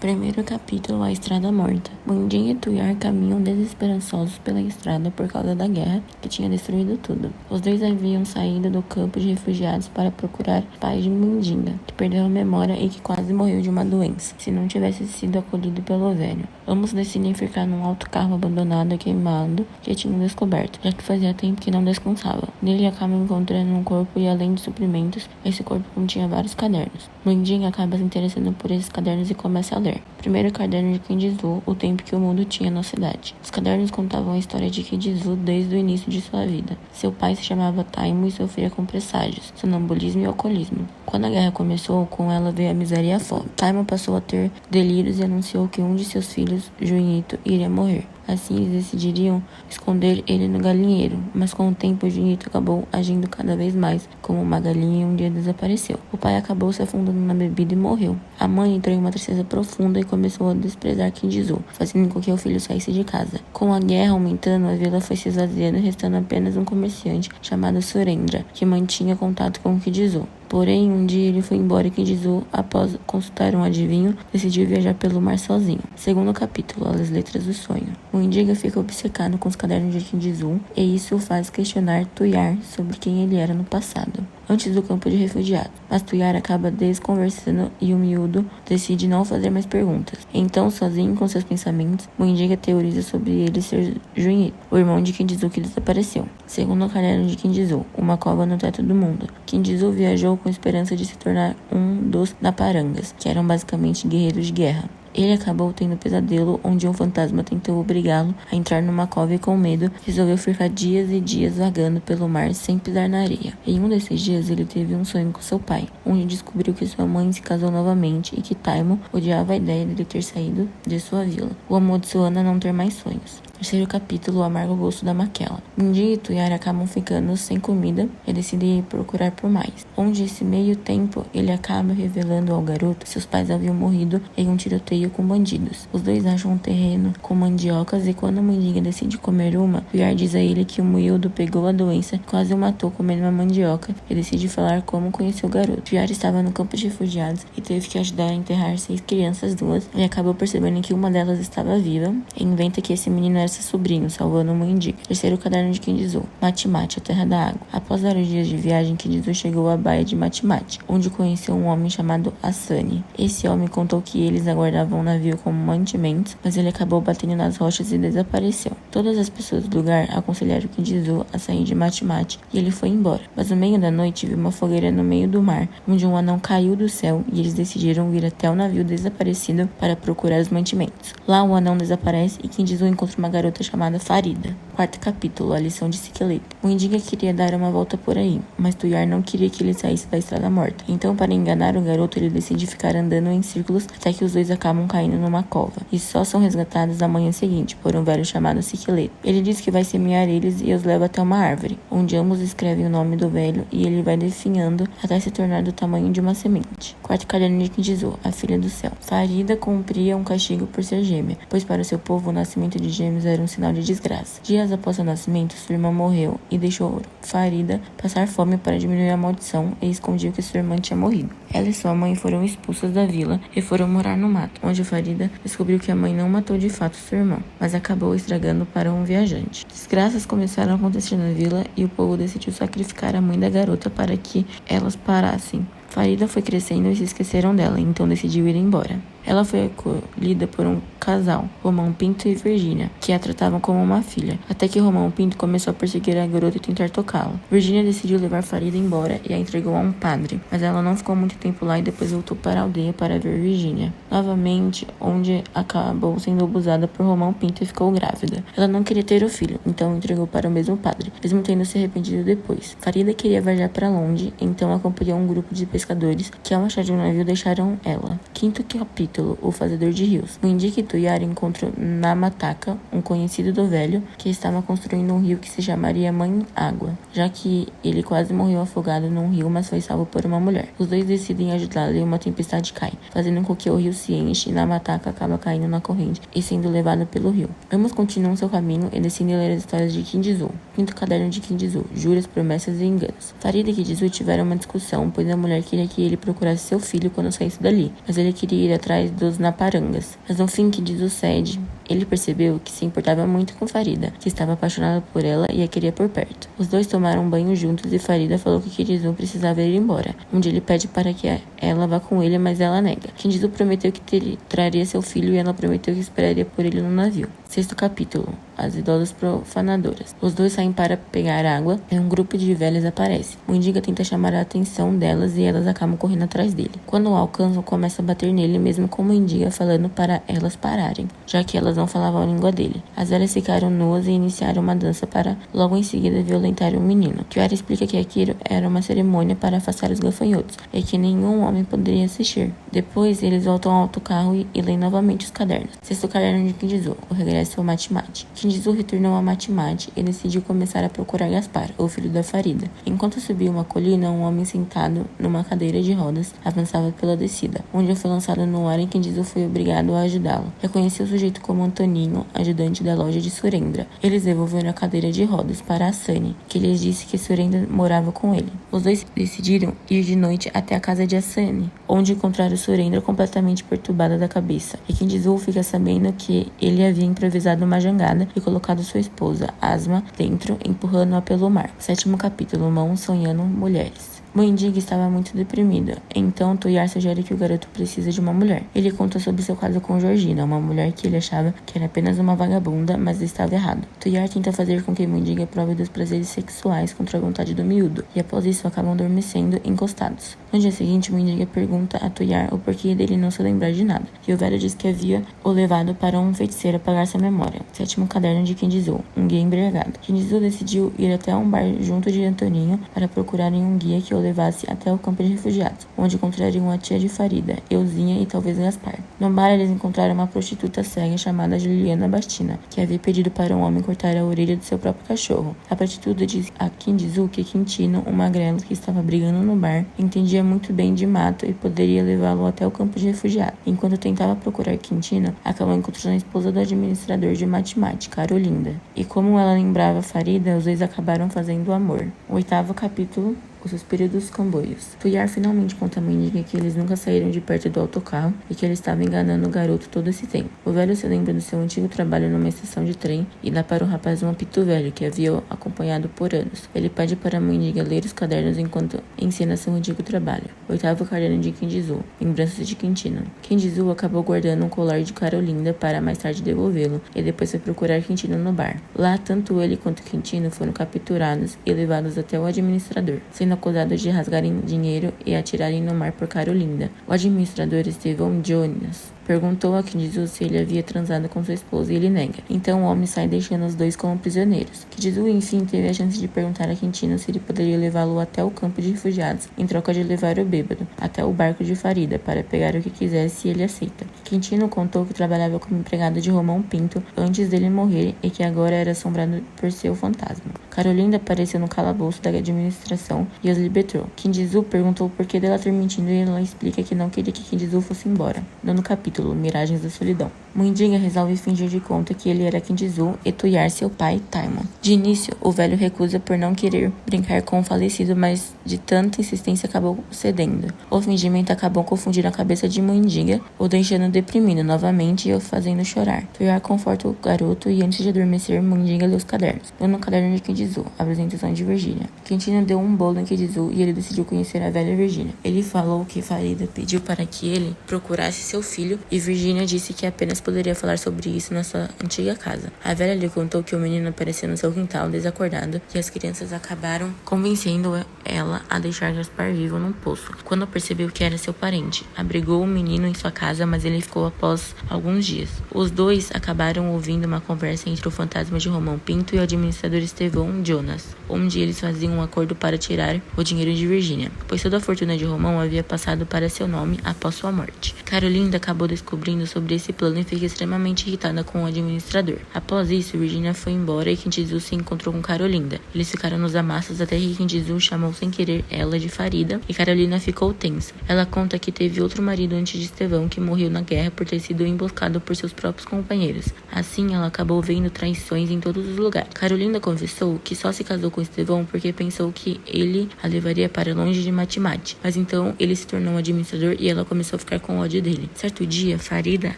Primeiro capítulo, a Estrada Morta. Mundinho e Tuyar caminham desesperançosos pela estrada por causa da guerra que tinha destruído tudo. Os dois haviam saído do campo de refugiados para procurar o pai de Mundinga, que perdeu a memória e que quase morreu de uma doença, se não tivesse sido acolhido pelo velho. Ambos decidem ficar num alto carro abandonado e queimado que tinham descoberto, já que fazia tempo que não descansava. Nele acabam encontrando um corpo e, além de suprimentos, esse corpo continha vários cadernos. Mundinga acaba se interessando por esses cadernos e começa a ler. Primeiro caderno de Kindizu, o tempo que o mundo tinha na cidade. Os cadernos contavam a história de Kindizu desde o início de sua vida. Seu pai se chamava Taimo e sofria com presságios, sonambulismo e alcoolismo. Quando a guerra começou, com ela veio a miséria e a fome. Taimo passou a ter delírios e anunciou que um de seus filhos, Junito, iria morrer. Assim, eles decidiriam esconder ele no galinheiro, mas com o tempo, Junito acabou agindo cada vez mais como uma galinha e um dia desapareceu. O pai acabou se afundando na bebida e morreu. A mãe entrou em uma tristeza profunda e começou a desprezar Kindizu, fazendo com que o filho saísse de casa. Com a guerra aumentando, a vila foi se esvaziando, restando apenas um comerciante chamado Surendra, que mantinha contato com Kindizu. Porém, um dia ele foi embora e Kindizu, após consultar um adivinho, decidiu viajar pelo mar sozinho. Segundo capítulo, as letras do sonho. Mundinga fica obcecado com os cadernos de Kindizu e isso o faz questionar Tuyar sobre quem ele era no passado, antes do campo de refugiados. Mas Tuyar acaba desconversando e o miúdo decide não fazer mais perguntas. Então, sozinho com seus pensamentos, Mundinga teoriza sobre ele ser Junito, o irmão de Kindizu que desapareceu. Segundo o caderno de Kindizu, uma cova no teto do mundo. Kindizu viajou com esperança de se tornar um dos Naparangas, que eram basicamente guerreiros de guerra. Ele acabou tendo um pesadelo onde um fantasma tentou obrigá-lo a entrar numa cova e, com medo, resolveu ficar dias e dias vagando pelo mar sem pisar na areia. Em um desses dias, ele teve um sonho com seu pai, onde descobriu que sua mãe se casou novamente e que Taimo odiava a ideia de ele ter saído de sua vila, o amaldiçoando a não ter mais sonhos. Terceiro capítulo, o amargo gosto da Maquela. Mundinga e Tuyar acabam ficando sem comida e decidem procurar por mais. Onde esse meio tempo, ele acaba revelando ao garoto que seus pais haviam morrido em um tiroteio com bandidos. Os dois acham um terreno com mandiocas e quando Mundinga decide comer uma, Tuyar diz a ele que o miúdo pegou a doença, quase o matou comendo uma mandioca e decide falar como conheceu o garoto. Tuyar estava no campo de refugiados e teve que ajudar a enterrar 6 crianças duas e acabou percebendo que uma delas estava viva e inventa que esse menino era seu sobrinho, salvando Mundinga. Terceiro caderno de Kindizu, Mati-Mati, a terra da água. Após vários dias de viagem, Kindizu chegou à baía de Mati-Mati, onde conheceu um homem chamado Asani. Esse homem contou que eles aguardavam um navio como mantimentos, mas ele acabou batendo nas rochas e desapareceu. Todas as pessoas do lugar aconselharam Kindizu a sair de Mati-Mati e ele foi embora. Mas no meio da noite viu uma fogueira no meio do mar, onde um anão caiu do céu e eles decidiram vir até o navio desaparecido para procurar os mantimentos. Lá o anão desaparece e Kindizu encontra uma garota chamada Farida. Quarto capítulo, a lição de Sikeleto. Mundinga queria dar uma volta por aí, mas Tuyar não queria que ele saísse da estrada morta. Então, para enganar o garoto, ele decide ficar andando em círculos até que os dois acabam caindo numa cova. E só são resgatados na manhã seguinte por um velho chamado Sikeleto. Ele diz que vai semear eles e os leva até uma árvore, onde ambos escrevem o nome do velho e ele vai definhando até se tornar do tamanho de uma semente. Quarto caderno de Kindizu, a filha do céu. Farida cumpria um castigo por ser gêmea, pois para seu povo o nascimento de gêmeos era um sinal de desgraça. Dias após seu nascimento, sua irmã morreu e deixou Farida passar fome para diminuir a maldição e escondia que sua irmã tinha morrido. Ela e sua mãe foram expulsas da vila e foram morar no mato, onde Farida descobriu que a mãe não matou de fato sua irmã, mas acabou estragando para um viajante. Desgraças começaram a acontecer na vila e o povo decidiu sacrificar a mãe da garota para que elas parassem. Farida foi crescendo e se esqueceram dela, então decidiu ir embora. Ela foi acolhida por um casal, Romão Pinto e Virgínia, que a tratavam como uma filha, até que Romão Pinto começou a perseguir a garota e tentar tocá-la. Virgínia decidiu levar Farida embora e a entregou a um padre, mas ela não ficou muito tempo lá e depois voltou para a aldeia para ver Virgínia, novamente, onde acabou sendo abusada por Romão Pinto e ficou grávida. Ela não queria ter o filho, então entregou para o mesmo padre, mesmo tendo se arrependido depois. Farida queria viajar para longe, então acompanhou um grupo de pescadores que ao achar de um navio deixaram ela. Quinto capítulo, o fazedor de rios. Mundinga e Tuyar encontra Namataka, um conhecido do velho, que estava construindo um rio que se chamaria Mãe Água, já que ele quase morreu afogado num rio, mas foi salvo por uma mulher. Os dois decidem ajudá-lo e uma tempestade cai, fazendo com que o rio se enche e Namataka acaba caindo na corrente e sendo levado pelo rio. Ambos continuam seu caminho e decidem ler as histórias de Kinjizu. Quinto caderno de Kinjizu, juras, promessas e enganos. Farida e Kinjizu tiveram uma discussão, pois a mulher queria que ele procurasse seu filho quando saísse dali, mas ele queria ir atrás dos Naparangas. Mas no fim, Kinjizu cede. Ele percebeu que se importava muito com Farida, que estava apaixonado por ela e a queria por perto. Os dois tomaram um banho juntos e Farida falou que Kinjizu precisava ir embora, onde ele pede para que ela vá com ele, mas ela nega. Kinjizu prometeu que traria seu filho e ela prometeu que esperaria por ele no navio. Sexto capítulo. As idosas profanadoras. Os dois saem para pegar água e um grupo de velhas aparece. Mundiga tenta chamar a atenção delas e elas acabam correndo atrás dele. Quando o alcançam, começa a bater nele, mesmo com Mundiga falando para elas pararem, já que elas não falavam a língua dele. As velhas ficaram nuas e iniciaram uma dança para logo em seguida violentar o menino. Kiara explica que aquilo era uma cerimônia para afastar os gafanhotos e que nenhum homem poderia assistir. Depois, eles voltam ao autocarro e leem novamente os cadernos. Sexto caderno de Kinjizu, o regresso ao Matemate. Kinjizu retornou a Matemate e decidiu começar a procurar Gaspar, o filho da Farida. Enquanto subia uma colina, um homem sentado numa cadeira de rodas avançava pela descida, onde foi lançado no ar e Kinjizu foi obrigado a ajudá-lo. Reconheceu o sujeito como Antoninho, ajudante da loja de Surendra. Eles devolveram a cadeira de rodas para a Sunny, que lhes disse que Surendra morava com ele. Os dois decidiram ir de noite até a casa de Asani, onde encontraram Surendra completamente perturbada da cabeça. E Kinjizu fica sabendo que ele havia improvisado uma jangada e colocado sua esposa, Asma, dentro, empurrando-a pelo mar. Sétimo capítulo. Mão sonhando mulheres. Mundiga estava muito deprimida, então Tuyar sugere que o garoto precisa de uma mulher. Ele conta sobre seu caso com Georgina, uma mulher que ele achava que era apenas uma vagabunda, mas estava errado. Tuyar tenta fazer com que Mundiga prove dos prazeres sexuais contra a vontade do miúdo, e após isso acabam adormecendo encostados. No dia seguinte, Mundiga pergunta a Tuyar o porquê dele não se lembrar de nada, e o velho diz que havia o levado para um feiticeiro apagar sua memória. Sétimo caderno de Kinjizu, um guia embriagado. Kinjizu decidiu ir até um bar junto de Antoninho para procurarem um guia que o levasse até o campo de refugiados, onde encontrariam a tia de Farida, Euzinha e talvez Gaspar. No bar, eles encontraram uma prostituta cega chamada Juliana Bastina, que havia pedido para um homem cortar a orelha do seu próprio cachorro. A prostituta diz a Kinjizu que Quintino, um magrelo que estava brigando no bar, entendia muito bem de mato e poderia levá-lo até o campo de refugiados. Enquanto tentava procurar Quintino, acabou encontrando a esposa do administrador de matemática, Carolinda. E como ela lembrava Farida, os dois acabaram fazendo amor. Oitavo capítulo. O suspiro dos comboios. Tuyar finalmente conta a Mundiga que eles nunca saíram de perto do autocarro e que ele estava enganando o garoto todo esse tempo. O velho se lembra do seu antigo trabalho numa estação de trem e dá para o rapaz um apito velho que havia acompanhado por anos. Ele pede para a Mundiga ler os cadernos enquanto ensina seu antigo trabalho. Oitavo caderno de Kinjizu. Lembranças de Quintino. Kinjizu acabou guardando um colar de Carolinda para mais tarde devolvê-lo e depois foi procurar Quintino no bar. Lá, tanto ele quanto Quintino foram capturados e levados até o administrador, sendo acusados de rasgarem dinheiro e atirarem no mar por Carolinda. O administrador Estevão Jonas perguntou a Kinjizu se ele havia transado com sua esposa e ele nega. Então o homem sai deixando os dois como prisioneiros. Kinjizu, enfim, teve a chance de perguntar a Quintino se ele poderia levá-lo até o campo de refugiados, em troca de levar o bêbado até o barco de Farida para pegar o que quisesse e ele aceita. Quintino contou que trabalhava como empregado de Romão Pinto antes dele morrer e que agora era assombrado por seu fantasma. Carolinda apareceu no calabouço da administração e os libertou. Kinjizu perguntou o porquê dela ter mentido e ela explica que não queria que Kinjizu fosse embora. Nono capítulo. Miragens da solidão. Mundiga resolve fingir de conta que ele era Kinjizu e Tuyar seu pai, Taimon. De início, o velho recusa por não querer brincar com o falecido, mas de tanta insistência acabou cedendo. O fingimento acabou confundindo a cabeça de Mundiga, o deixando deprimido novamente e o fazendo chorar. Tuyar conforta o garoto e antes de adormecer, Mundiga lê os cadernos. No caderno de Kinjizu, apresentação de Virgínia. Quintino deu um bolo em Kinjizu e ele decidiu conhecer a velha Virgínia. Ele falou que Farida pediu para que ele procurasse seu filho e Virgínia disse que apenas poderia falar sobre isso na sua antiga casa. A velha lhe contou que o menino apareceu no seu quintal desacordado e as crianças acabaram convencendo ela a deixar Gaspar vivo num poço. Quando percebeu que era seu parente, abrigou o menino em sua casa, mas ele ficou após alguns dias. Os dois acabaram ouvindo uma conversa entre o fantasma de Romão Pinto e o administrador Estevão Jonas, onde eles faziam um acordo para tirar o dinheiro de Virgínia, pois toda a fortuna de Romão havia passado para seu nome após sua morte. Carolinda acabou descobrindo sobre esse plano e fica extremamente irritada com o administrador. Após isso, Virginia foi embora e Kenjizu se encontrou com Carolinda. Eles ficaram nos amassos até que Kenjizu chamou sem querer ela de Farida e Carolina ficou tensa. Ela conta que teve outro marido antes de Estevão que morreu na guerra por ter sido emboscado por seus próprios companheiros. Assim, ela acabou vendo traições em todos os lugares. Carolinda confessou que só se casou com Estevão porque pensou que ele a levaria para longe de Mate-Mate. Mas então ele se tornou um administrador e ela começou a ficar com ódio dele. Certo dia, Farida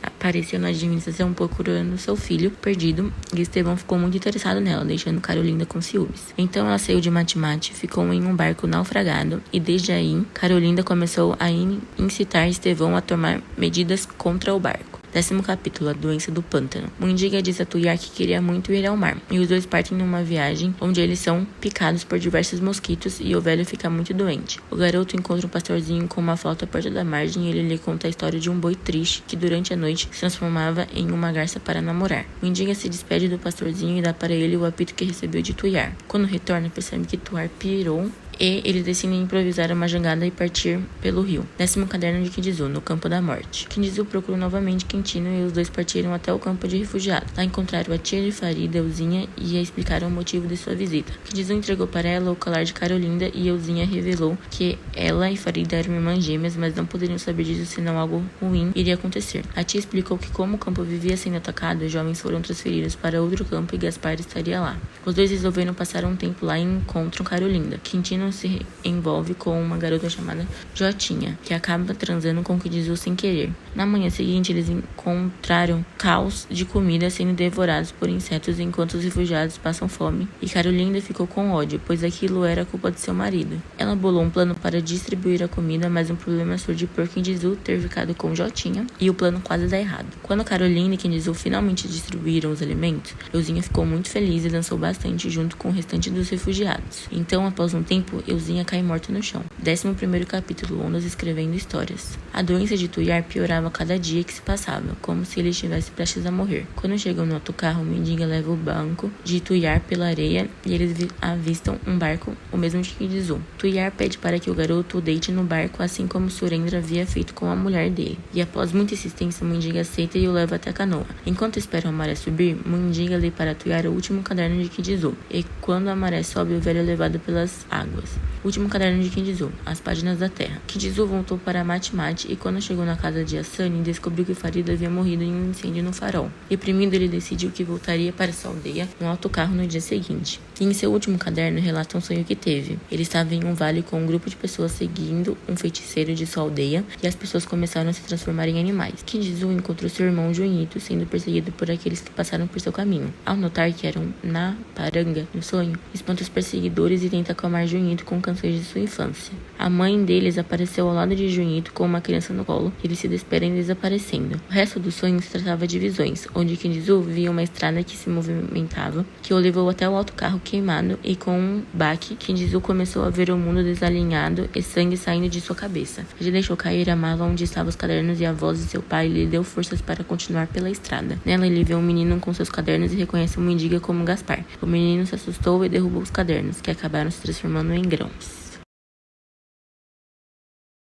apareceu na administração procurando seu filho perdido e Estevão ficou muito interessado nela, deixando Carolinda com ciúmes. Então ela saiu de Mate-Mate, ficou em um barco naufragado e desde aí Carolinda começou a incitar Estevão a tomar medidas contra o barco. 10º capítulo, a doença do pântano. Mundiga diz a Tuyar que queria muito ir ao mar, e os dois partem numa viagem onde eles são picados por diversos mosquitos e o velho fica muito doente. O garoto encontra um pastorzinho com uma flauta perto da margem e ele lhe conta a história de um boi triste que durante a noite se transformava em uma garça para namorar. Mundiga se despede do pastorzinho e dá para ele o apito que recebeu de Tuyar. Quando retorna, percebe que Tuyar pirou e eles decidem improvisar uma jangada e partir pelo rio. 10º caderno de Kenjizu, no campo da morte. Kenjizu procurou novamente Quintino e os dois partiram até o campo de refugiados. Lá encontraram a tia de Farida, Euzinha, e a explicaram o motivo de sua visita. Kenjizu entregou para ela o colar de Carolinda e Euzinha revelou que ela e Farida eram irmãs gêmeas, mas não poderiam saber disso senão algo ruim iria acontecer. A tia explicou que como o campo vivia sendo atacado, os jovens foram transferidos para outro campo e Gaspar estaria lá. Os dois resolveram passar um tempo lá e encontram Carolinda. Quintino se envolve com uma garota chamada Jotinha, que acaba transando com Kenjizu sem querer. Na manhã seguinte, eles encontraram caos de comida sendo devorados por insetos enquanto os refugiados passam fome, e Carolinda ficou com ódio, pois aquilo era culpa de seu marido. Ela bolou um plano para distribuir a comida, mas um problema surge por Kenjizu ter ficado com Jotinha, e o plano quase dá errado. Quando Carolinda e Kenjizu finalmente distribuíram os alimentos, Euzinha ficou muito feliz e dançou bastante junto com o restante dos refugiados. Então, após um tempo, Euzinha cai morta no chão. 11º capítulo, Ondas escrevendo histórias. A doença de Tuyar piorava cada dia que se passava, como se ele estivesse prestes a morrer. Quando chegam no autocarro, Mendiga leva o banco de Tuyar pela areia e eles avistam um barco, o mesmo de Kenjizu. Tuyar pede para que o garoto o deite no barco, assim como Surendra havia feito com a mulher dele. E após muita insistência, Mendiga aceita e o leva até a canoa. Enquanto esperam a maré subir, Mendiga lê para Tuyar o último caderno de Kenjizu. E quando a maré sobe, o velho é levado pelas águas. Último caderno de Kenjizu, As Páginas da Terra. Kenjizu voltou para Mate-Mate e quando chegou na casa de Asani, descobriu que Farida havia morrido em um incêndio no farol. Reprimido, ele decidiu que voltaria para sua aldeia no autocarro no dia seguinte. E em seu último caderno relata um sonho que teve. Ele estava em um vale com um grupo de pessoas seguindo um feiticeiro de sua aldeia e as pessoas começaram a se transformar em animais. Kenjizu encontrou seu irmão Junito sendo perseguido por aqueles que passaram por seu caminho. Ao notar que eram na paranga no sonho, espanta os perseguidores e tenta acalmar Junito com canções de sua infância. A mãe deles apareceu ao lado de Junito com uma criança no colo e eles se despedem desaparecendo. O resto do sonho se tratava de visões, onde Kenjizu via uma estrada que se movimentava, que o levou até o autocarro queimado e com um baque, Kenjizu começou a ver o mundo desalinhado e sangue saindo de sua cabeça. Ele deixou cair a mala onde estavam os cadernos e a voz de seu pai lhe deu forças para continuar pela estrada. Nela ele vê um menino com seus cadernos e reconhece o Mendiga como Gaspar. O menino se assustou e derrubou os cadernos, que acabaram se transformando em grãos.